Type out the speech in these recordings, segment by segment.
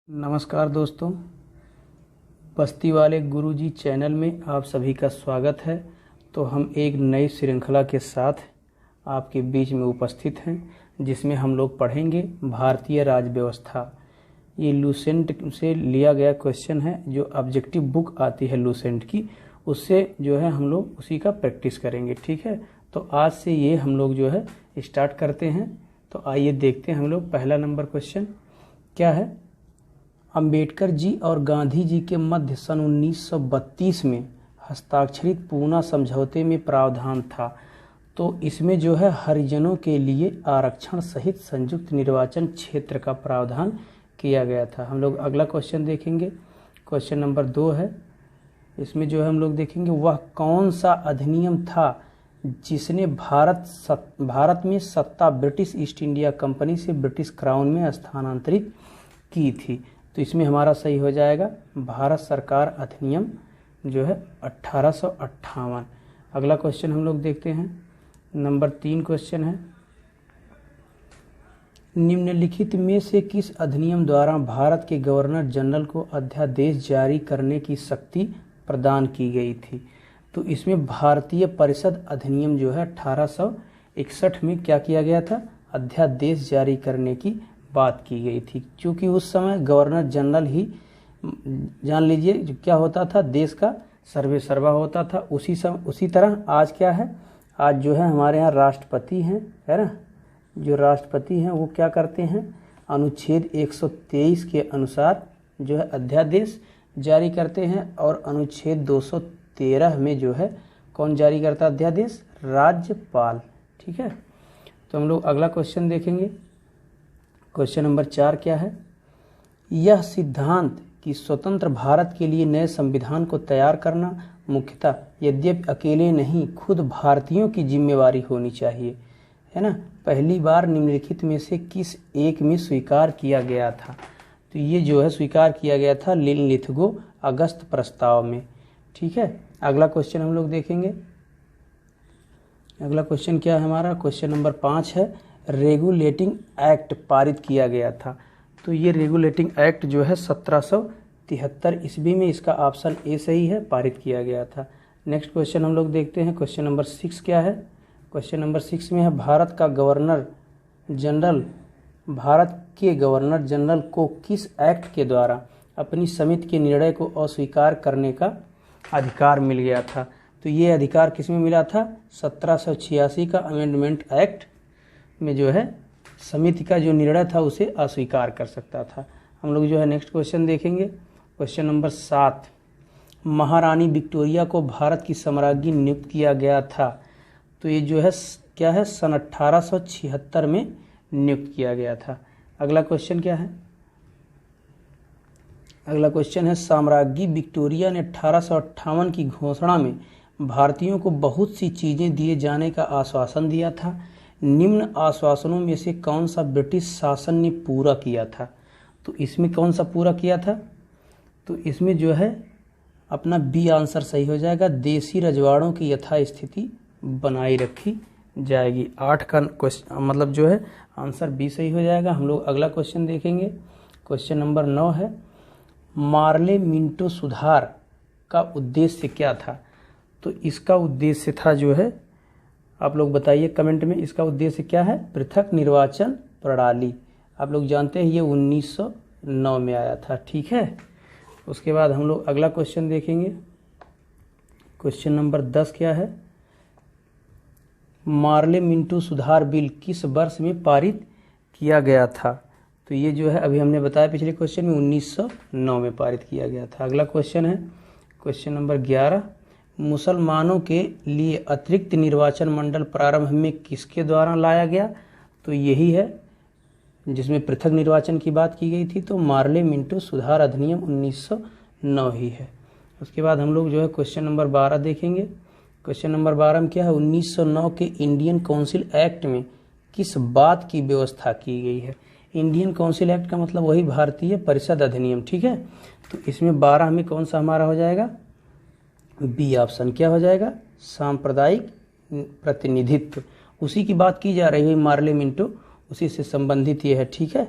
नमस्कार दोस्तों, बस्ती वाले गुरुजी चैनल में आप सभी का स्वागत है। तो हम एक नई श्रृंखला के साथ आपके बीच में उपस्थित हैं, जिसमें हम लोग पढ़ेंगे भारतीय राज्य व्यवस्था। ये लूसेंट से लिया गया क्वेश्चन है, जो ऑब्जेक्टिव बुक आती है लूसेंट की, उससे जो है हम लोग उसी का प्रैक्टिस करेंगे। ठीक है, तो आज से ये हम लोग जो है स्टार्ट करते हैं। तो आइए देखते हैं हम लोग। पहला नंबर क्वेश्चन क्या है। अंबेडकर जी और गांधी जी के मध्य सन 1932 में हस्ताक्षरित पूना समझौते में प्रावधान था। तो इसमें जो है हरिजनों के लिए आरक्षण सहित संयुक्त निर्वाचन क्षेत्र का प्रावधान किया गया था। हम लोग अगला क्वेश्चन देखेंगे। क्वेश्चन नंबर 2 है। इसमें जो है हम लोग देखेंगे वह कौन सा अधिनियम था जिसने भारत में सत्ता ब्रिटिश ईस्ट इंडिया कंपनी से ब्रिटिश क्राउन में स्थानांतरित की थी। तो इसमें हमारा सही हो जाएगा भारत सरकार अधिनियम जो है 1858। अगला क्वेश्चन हम लोग देखते हैं। नंबर 3 क्वेश्चन है, निम्नलिखित में से किस अधिनियम द्वारा भारत के गवर्नर जनरल को अध्यादेश जारी करने की शक्ति प्रदान की गई थी। तो इसमें भारतीय परिषद अधिनियम जो है 1861 में क्या किया गया था, अध्यादेश जारी करने की बात की गई थी। क्योंकि उस समय गवर्नर जनरल ही जान लीजिए जो क्या होता था, देश का सर्वे सर्वा होता था। उसी तरह आज क्या है, आज जो है हमारे यहाँ राष्ट्रपति हैं, है ना। जो राष्ट्रपति हैं वो क्या करते हैं, अनुच्छेद 123 के अनुसार जो है अध्यादेश जारी करते हैं। और अनुच्छेद 213 में जो है कौन जारी करता अध्यादेश, राज्यपाल। ठीक है, तो हम लोग अगला क्वेश्चन देखेंगे। क्वेश्चन नंबर 4 क्या है। यह सिद्धांत कि स्वतंत्र भारत के लिए नए संविधान को तैयार करना मुख्यतः यद्यपि अकेले नहीं खुद भारतीयों की जिम्मेवारी होनी चाहिए, है ना, पहली बार निम्नलिखित में से किस एक में स्वीकार किया गया था। तो ये जो है स्वीकार किया गया था लिथगो अगस्त प्रस्ताव में। ठीक है, अगला क्वेश्चन हम लोग देखेंगे। अगला क्वेश्चन क्या है हमारा, क्वेश्चन नंबर 5 है। रेगुलेटिंग एक्ट पारित किया गया था। तो ये रेगुलेटिंग एक्ट जो है 1773 ईस्वी में, इसका ऑप्शन ए सही है, पारित किया गया था। नेक्स्ट क्वेश्चन हम लोग देखते हैं। क्वेश्चन नंबर 6 क्या है। क्वेश्चन नंबर 6 में है भारत के गवर्नर जनरल को किस एक्ट के द्वारा अपनी समिति के निर्णय को अस्वीकार करने का अधिकार मिल गया था। तो ये अधिकार किसमें मिला था, 1786 का अमेंडमेंट एक्ट में जो है समिति का जो निर्णय था उसे अस्वीकार कर सकता था। हम लोग जो है नेक्स्ट क्वेश्चन देखेंगे। क्वेश्चन नंबर 7, महारानी विक्टोरिया को भारत की सम्राज्ञी नियुक्त किया गया था। तो ये जो है क्या है, सन 1876 में नियुक्त किया गया था। अगला क्वेश्चन क्या है। अगला क्वेश्चन है, साम्राज्ञी विक्टोरिया ने 1858 की घोषणा में भारतीयों को बहुत सी चीजें दिए जाने का आश्वासन दिया था। निम्न आश्वासनों में से कौन सा ब्रिटिश शासन ने पूरा किया था। तो इसमें कौन सा पूरा किया था, तो इसमें जो है अपना बी आंसर सही हो जाएगा, देसी रजवाड़ों की यथास्थिति बनाई रखी जाएगी। 8 का क्वेश्चन मतलब जो है आंसर बी सही हो जाएगा। हम लोग अगला क्वेश्चन देखेंगे। क्वेश्चन नंबर 9 है, मार्ले मिंटो सुधार का उद्देश्य क्या था। तो इसका उद्देश्य था जो है, आप लोग बताइए कमेंट में, इसका उद्देश्य क्या है, पृथक निर्वाचन प्रणाली। आप लोग जानते हैं ये 1909 में आया था। ठीक है, उसके बाद हम लोग अगला क्वेश्चन देखेंगे। क्वेश्चन नंबर 10 क्या है, मार्ले मिंटो सुधार बिल किस वर्ष में पारित किया गया था। तो ये जो है अभी हमने बताया पिछले क्वेश्चन में 1909 में पारित किया गया था। अगला क्वेश्चन है क्वेश्चन नंबर 11, मुसलमानों के लिए अतिरिक्त निर्वाचन मंडल प्रारंभ में किसके द्वारा लाया गया। तो यही है जिसमें पृथक निर्वाचन की बात की गई थी। तो मार्ले मिंटो सुधार अधिनियम 1909 ही है। उसके बाद हम लोग जो है क्वेश्चन नंबर 12 देखेंगे। क्वेश्चन नंबर 12 में क्या है, 1909 के इंडियन काउंसिल एक्ट में किस बात की व्यवस्था की गई है। इंडियन काउंसिल एक्ट का मतलब वही भारतीय परिषद अधिनियम। ठीक है, तो इसमें 12 में कौन सा हमारा हो जाएगा, बी ऑप्शन क्या हो जाएगा, सांप्रदायिक प्रतिनिधित्व। उसी की बात की जा रही है मार्ले मिंटो, उसी से संबंधित ये है। ठीक है,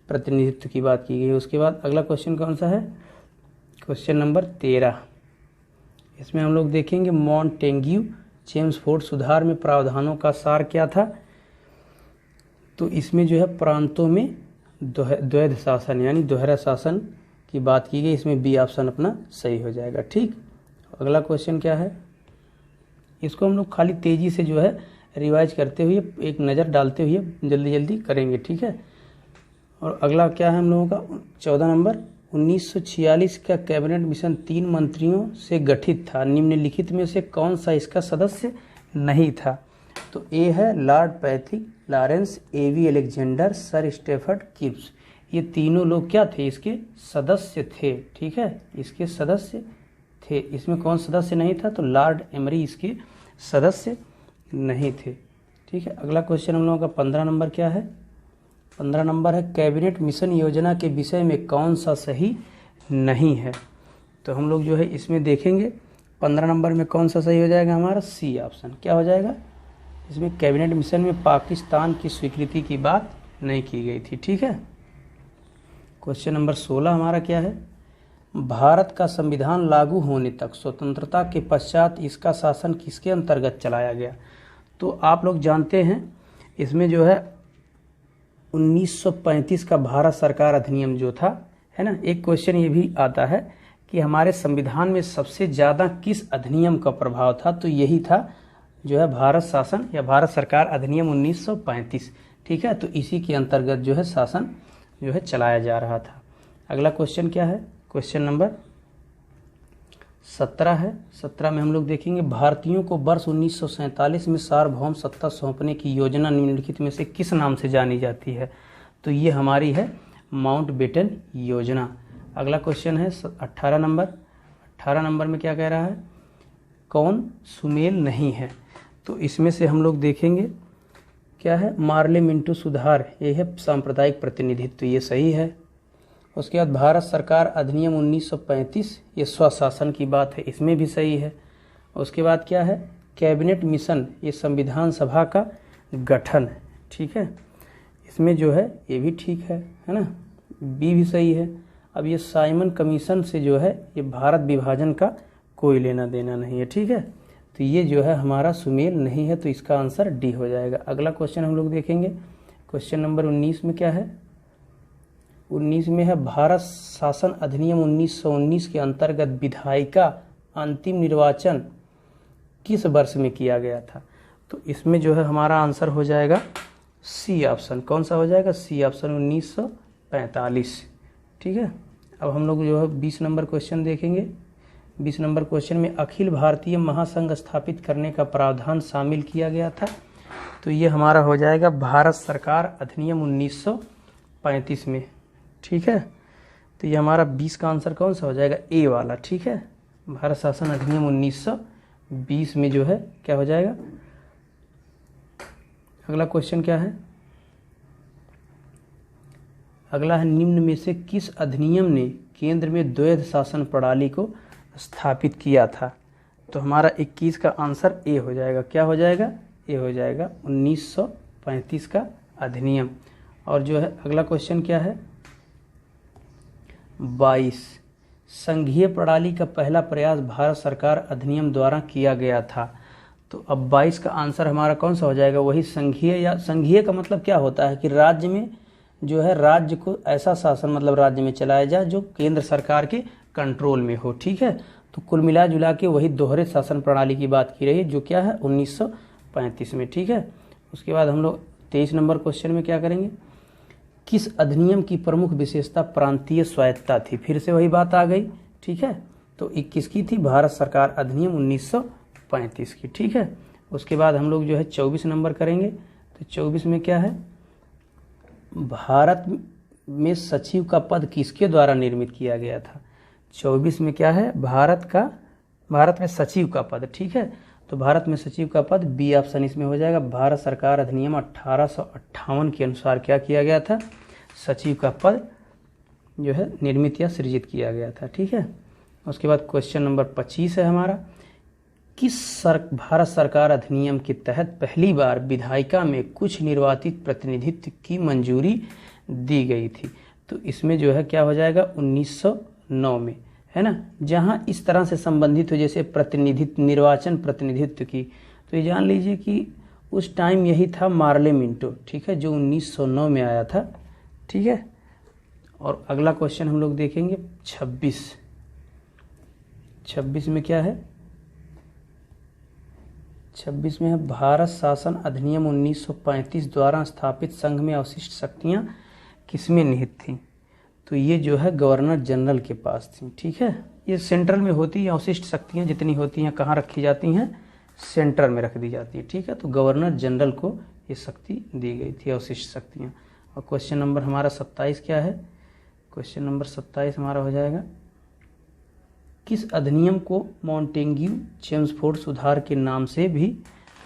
प्रतिनिधित्व की बात की गई है। उसके बाद अगला क्वेश्चन कौन सा है, क्वेश्चन नंबर 13। इसमें हम लोग देखेंगे मॉन्टेग्यू चेम्सफोर्ड सुधार में प्रावधानों का सार क्या था। तो इसमें जो है प्रांतों में द्वैध शासन यानी दोहरा शासन की बात की गई। इसमें बी ऑप्शन अपना सही हो जाएगा। ठीक, अगला क्वेश्चन क्या है, इसको हम लोग खाली तेजी से जो है रिवाइज करते हुए एक नज़र डालते हुए जल्दी जल्दी करेंगे। ठीक है, और अगला क्या है हम लोगों का 14 नंबर, 1946 का कैबिनेट मिशन 3 मंत्रियों से गठित था, निम्नलिखित में से कौन सा इसका सदस्य नहीं था। तो ए है लॉर्ड पैथिक, लॉरेंस, एवी अलेक्जेंडर, सर स्टेफर्ड किप्स। ये तीनों लोग क्या थे, इसके सदस्य थे। ठीक है, इसके सदस्य थे। इसमें कौन सदस्य नहीं था, तो लॉर्ड एमरी इसके सदस्य नहीं थे। ठीक है, अगला क्वेश्चन हम लोगों का 15 नंबर क्या है, 15 नंबर है कैबिनेट मिशन योजना के विषय में कौन सा सही नहीं है। तो हम लोग जो है इसमें देखेंगे 15 नंबर में कौन सा सही हो जाएगा, हमारा सी ऑप्शन। क्या हो जाएगा, इसमें कैबिनेट मिशन में पाकिस्तान की स्वीकृति की बात नहीं की गई थी। ठीक है, क्वेश्चन नंबर 16 हमारा क्या है, भारत का संविधान लागू होने तक स्वतंत्रता के पश्चात इसका शासन किसके अंतर्गत चलाया गया। तो आप लोग जानते हैं इसमें जो है 1935 का भारत सरकार अधिनियम जो था, है ना। एक क्वेश्चन ये भी आता है कि हमारे संविधान में सबसे ज़्यादा किस अधिनियम का प्रभाव था। तो यही था जो है भारत शासन या भारत सरकार अधिनियम 1935। ठीक है, तो इसी के अंतर्गत जो है शासन जो है चलाया जा रहा था। अगला क्वेश्चन क्या है, क्वेश्चन नंबर 17 है। 17 में हम लोग देखेंगे भारतीयों को वर्ष 1947 में सार्वभौम सत्ता सौंपने की योजना निम्नलिखित में से किस नाम से जानी जाती है। तो ये हमारी है माउंटबेटन योजना। अगला क्वेश्चन है 18 नंबर। 18 नंबर में क्या कह रहा है, कौन सुमेल नहीं है। तो इसमें से हम लोग देखेंगे क्या है, पार्लियामेंट्री सुधार, ये है सांप्रदायिक प्रतिनिधित्व, ये सही है। उसके बाद भारत सरकार अधिनियम 1935, ये स्वशासन की बात है, इसमें भी सही है। उसके बाद क्या है, कैबिनेट मिशन, ये संविधान सभा का गठन। ठीक है, इसमें जो है ये भी ठीक है ना, बी भी सही है। अब ये साइमन कमीशन से जो है ये भारत विभाजन का कोई लेना देना नहीं है। ठीक है, तो ये जो है हमारा सुमेल नहीं है, तो इसका आंसर डी हो जाएगा। अगला क्वेश्चन हम लोग देखेंगे, क्वेश्चन नंबर 19 में क्या है, 19 में है भारत शासन अधिनियम 1919 के अंतर्गत विधायिका अंतिम निर्वाचन किस वर्ष में किया गया था। तो इसमें जो है हमारा आंसर हो जाएगा सी ऑप्शन। कौन सा हो जाएगा, सी ऑप्शन 1945। ठीक है, अब हम लोग जो है 20 नंबर क्वेश्चन देखेंगे। 20 नंबर क्वेश्चन में अखिल भारतीय महासंघ स्थापित करने का प्रावधान शामिल किया गया था। तो ये हमारा हो जाएगा भारत सरकार अधिनियम 1935 में। ठीक है, तो ये हमारा 20 का आंसर कौन सा हो जाएगा, ए वाला। ठीक है, भारत शासन अधिनियम 1920 में जो है क्या हो जाएगा। अगला क्वेश्चन क्या है, अगला है निम्न में से किस अधिनियम ने केंद्र में द्वैध शासन प्रणाली को स्थापित किया था। तो हमारा 21 का आंसर ए हो जाएगा। क्या हो जाएगा, ए हो जाएगा 1935 का अधिनियम। और जो है अगला क्वेश्चन क्या है, 22 संघीय प्रणाली का पहला प्रयास भारत सरकार अधिनियम द्वारा किया गया था। तो अब 22 का आंसर हमारा कौन सा हो जाएगा, वही संघीय। या संघीय का मतलब क्या होता है कि राज्य में जो है राज्य को ऐसा शासन मतलब राज्य में चलाया जाए जो केंद्र सरकार के कंट्रोल में हो। ठीक है, तो कुल मिला जुला के वही दोहरे शासन प्रणाली की बात की रही है जो क्या है 1935 में। ठीक है, उसके बाद हम लोग 23 नंबर क्वेश्चन में क्या करेंगे, किस अधिनियम की प्रमुख विशेषता प्रांतीय स्वायत्तता थी। फिर से वही बात आ गई। ठीक है, तो 21 की थी भारत सरकार अधिनियम 1935 की। ठीक है, उसके बाद हम लोग जो है 24 नंबर करेंगे। तो 24 में क्या है, भारत में सचिव का पद किसके द्वारा निर्मित किया गया था। 24 में क्या है, भारत में सचिव का पद। ठीक है, तो भारत में सचिव का पद बी ऑप्शन इसमें हो जाएगा। भारत सरकार अधिनियम 1858 के अनुसार क्या किया गया था, सचिव का पद जो है निर्मित या सृजित किया गया था। ठीक है, उसके बाद क्वेश्चन नंबर 25 है हमारा, भारत सरकार अधिनियम के तहत पहली बार विधायिका में कुछ निर्वाचित प्रतिनिधित्व की मंजूरी दी गई थी। तो इसमें जो है क्या हो जाएगा 1909 में, है ना, जहाँ इस तरह से संबंधित हो जैसे प्रतिनिधित्व, निर्वाचन प्रतिनिधित्व की। तो ये जान लीजिए कि उस टाइम यही था मार्ले मिंटो, ठीक है, जो 1909 में आया था, ठीक है। और अगला क्वेश्चन हम लोग देखेंगे 26 में क्या है, 26 में है भारत शासन अधिनियम 1935 द्वारा स्थापित संघ में अवशिष्ट शक्तियां किसमें निहित थीं। तो ये जो है गवर्नर जनरल के पास थी, ठीक है। ये सेंट्रल में होती है, अवशिष्ट शक्तियां जितनी होती हैं कहाँ रखी जाती हैं, सेंटर में रख दी जाती है, ठीक है। तो गवर्नर जनरल को ये शक्ति दी गई थी, अवशिष्ट शक्तियाँ। और क्वेश्चन नंबर हमारा 27 क्या है, क्वेश्चन नंबर 27 हमारा हो जाएगा किस अधिनियम को मॉन्टेग्यू चेम्सफोर्ड सुधार के नाम से भी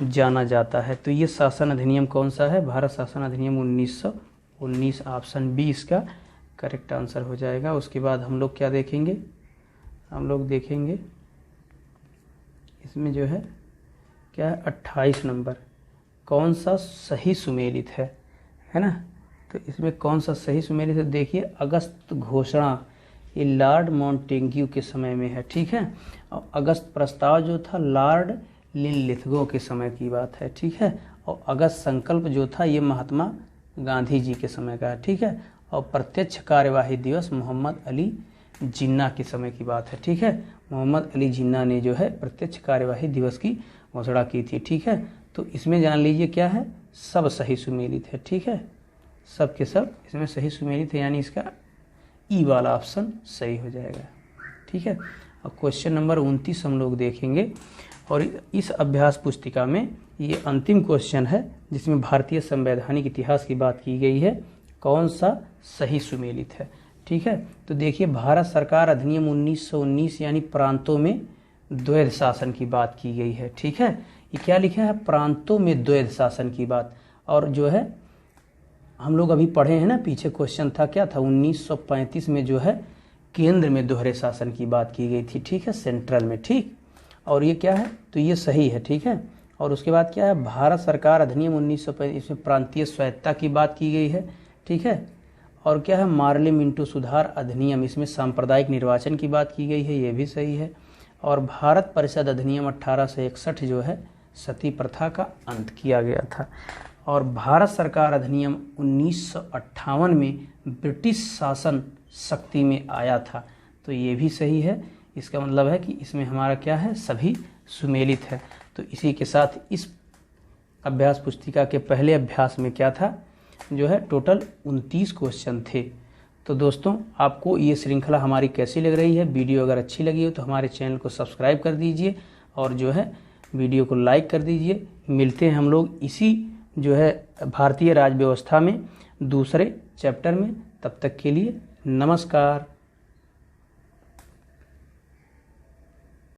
जाना जाता है। तो ये शासन अधिनियम कौन सा है, भारत शासन अधिनियम 1919, ऑप्शन बी इसका करेक्ट आंसर हो जाएगा। उसके बाद हम लोग क्या देखेंगे, हम लोग देखेंगे इसमें जो है क्या है 28 नंबर, कौन सा सही सुमेलित है ना। तो इसमें कौन सा सही सुमेलित है, देखिए अगस्त घोषणा ये लॉर्ड मॉन्टेग्यू के समय में है, ठीक है। और अगस्त प्रस्ताव जो था लॉर्ड लिनलिथगो के समय की बात है, ठीक है। और अगस्त संकल्प जो था ये महात्मा गांधी जी के समय का है, ठीक है। और प्रत्यक्ष कार्यवाही दिवस मोहम्मद अली जिन्ना के समय की बात है, ठीक है। मोहम्मद अली जिन्ना ने जो है प्रत्यक्ष कार्यवाही दिवस की घोषणा की थी, ठीक है। तो इसमें जान लीजिए क्या है, सब सही सुमेलित है, ठीक है, सब के सब इसमें सही सुमेलित है, यानी इसका ई वाला ऑप्शन सही हो जाएगा, ठीक है। और क्वेश्चन नंबर 29 हम लोग देखेंगे। और इस अभ्यास पुस्तिका में ये अंतिम क्वेश्चन है जिसमें भारतीय संवैधानिक इतिहास की बात की गई है, कौन सा सही सुमेलित है, ठीक है। तो देखिए भारत सरकार अधिनियम 1919 यानी प्रांतों में द्वैध शासन की बात की गई है, ठीक है। ये क्या लिखा है, प्रांतों में द्वैध शासन की बात। और जो है हम लोग अभी पढ़े हैं ना, पीछे क्वेश्चन था क्या था 1935 में जो है केंद्र में दोहरे शासन की बात की गई थी, ठीक है, सेंट्रल में, ठीक। और ये क्या है, तो ये सही है, ठीक है। और उसके बाद क्या है, भारत सरकार अधिनियम 1935 इसमें प्रांतीय स्वायत्तता की बात की गई है, ठीक है। और क्या है, मार्ले मिंटो सुधार अधिनियम, इसमें सांप्रदायिक निर्वाचन की बात की गई है, ये भी सही है। और भारत परिषद अधिनियम 1861 जो है सती प्रथा का अंत किया गया था। और भारत सरकार अधिनियम 1958 में ब्रिटिश शासन शक्ति में आया था, तो ये भी सही है। इसका मतलब है कि इसमें हमारा क्या है, सभी सुमेलित है। तो इसी के साथ इस अभ्यास पुस्तिका के पहले अभ्यास में क्या था, जो है टोटल 29 क्वेश्चन थे। तो दोस्तों आपको ये श्रृंखला हमारी कैसी लग रही है, वीडियो अगर अच्छी लगी हो तो हमारे चैनल को सब्सक्राइब कर दीजिए और जो है वीडियो को लाइक कर दीजिए। मिलते हैं हम लोग इसी जो है भारतीय राज्य व्यवस्था में दूसरे चैप्टर में, तब तक के लिए नमस्कार।